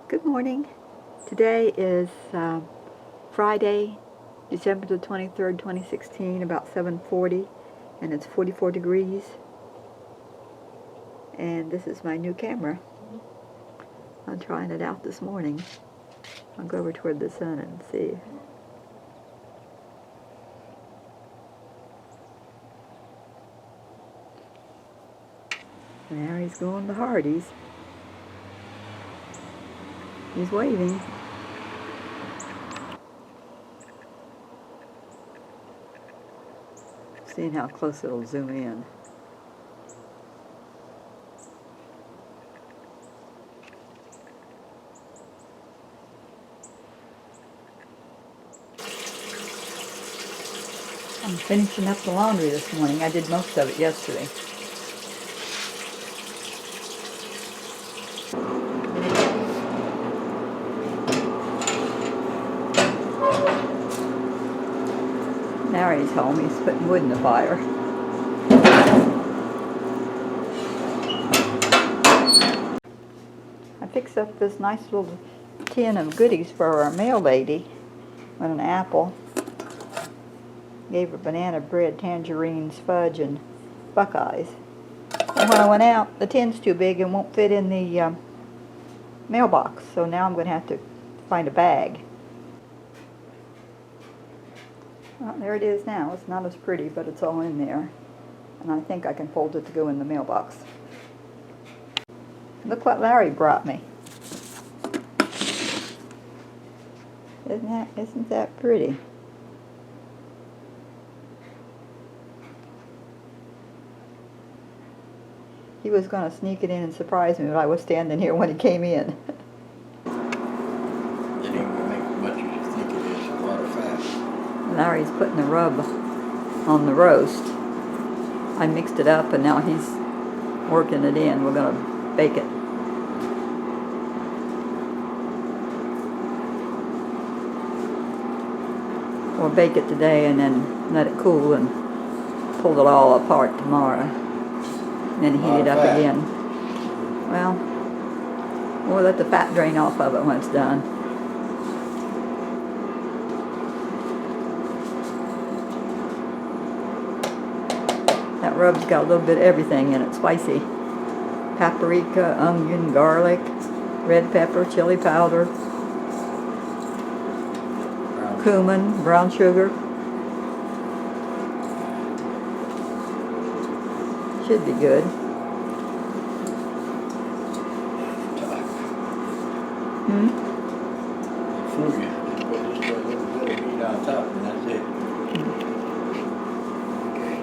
Good morning. Today is Friday, December the 23rd, 2016, about 7:40, and it's 44 degrees. And this is my new camera. I'm trying it out this morning. I'll go over toward the sun and see. There he's going to Hardee's. He's waving. Seeing how close it'll zoom in. I'm finishing up the laundry this morning. I did most of it yesterday. Larry's home. He's putting wood in the fire. I fixed up this nice little tin of goodies for our mail lady with an apple. Gave her banana bread, tangerines, fudge, and Buckeyes. And when I went out, the tin's too big and won't fit in the mailbox. So now I'm going to have to find a bag. Well, there it is now. It's not as pretty, but it's all in there. And I think I can fold it to go in the mailbox. Look what Larry brought me. Isn't that pretty? He was going to sneak it in and surprise me, but I was standing here when he came in. It ain't gonna make as much as you think it is, a lot of fat. Larry's putting the rub on the roast. I mixed it up and now he's working it in. We're going to bake it. We'll bake it today and then let it cool and pull it all apart tomorrow. Then heat it up again. Well, we'll let the fat drain off of it when it's done. That rub's got a little bit of everything in it. Spicy. Paprika, onion, garlic, red pepper, chili powder, cumin, brown sugar. Should be good. Fool you. Just put a little bit of meat on top and that's it. Okay.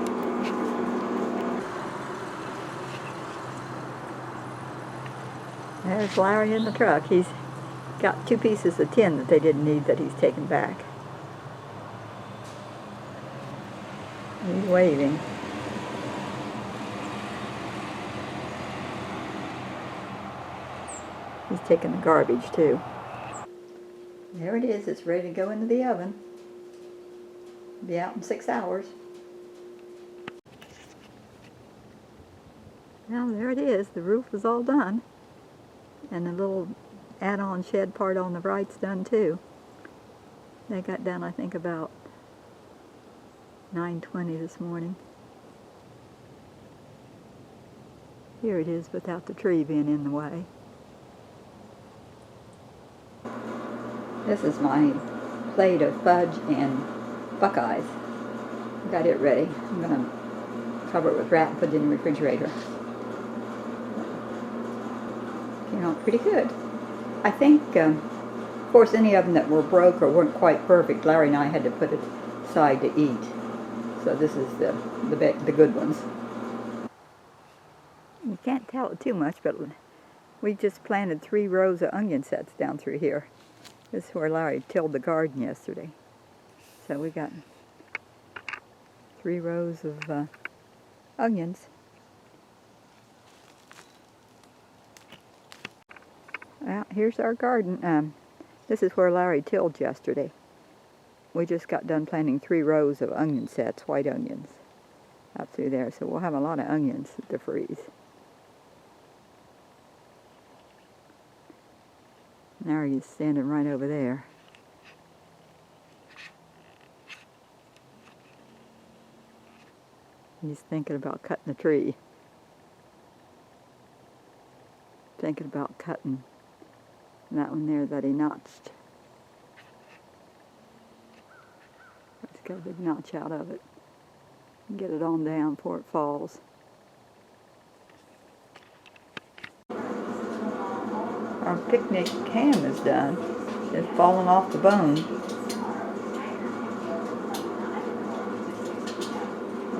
There's Larry in the truck. He's got 2 pieces of tin that they didn't need that he's taken back. He's waving. He's taking the garbage too. There it is. It's ready to go into the oven. Be out in 6 hours. Now there it is. The roof is all done. And the little add-on shed part on the right's done too. They got done I think about 9:20 this morning. Here it is without the tree being in the way. This is my plate of fudge and Buckeyes. Got it ready. I'm going to cover it with wrap and put it in the refrigerator. Came out pretty good. I think, of course, any of them that were broke or weren't quite perfect, Larry and I had to put it aside to eat. So this is the good ones. You can't tell it too much, but we just planted 3 rows of onion sets down through here. This is where Larry tilled the garden yesterday. So we got 3 rows of onions. Well, here's our garden. This is where Larry tilled yesterday. We just got done planting 3 rows of onion sets, white onions, up through there. So we'll have a lot of onions to freeze. Now he's standing right over there. He's thinking about cutting the tree. Thinking about cutting that one there that he notched. Let's get a big notch out of it. And get it on down before it falls. Our picnic ham is done. It's fallen off the bone.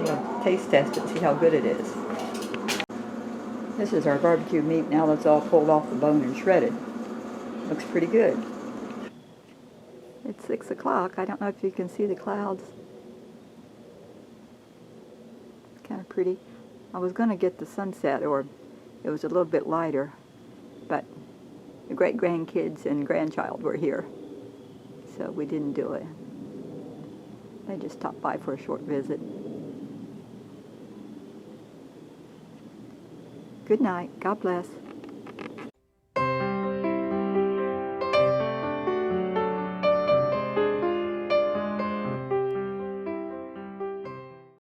We'll taste test it, see how good it is. This is our barbecue meat now that's all pulled off the bone and shredded. Looks pretty good. It's 6 o'clock. I don't know if you can see the clouds. It's kind of pretty. I was going to get the sunset, or it was a little bit lighter, but the great-grandkids and grandchild were here, so we didn't do it. They just stopped by for a short visit. Good night. God bless.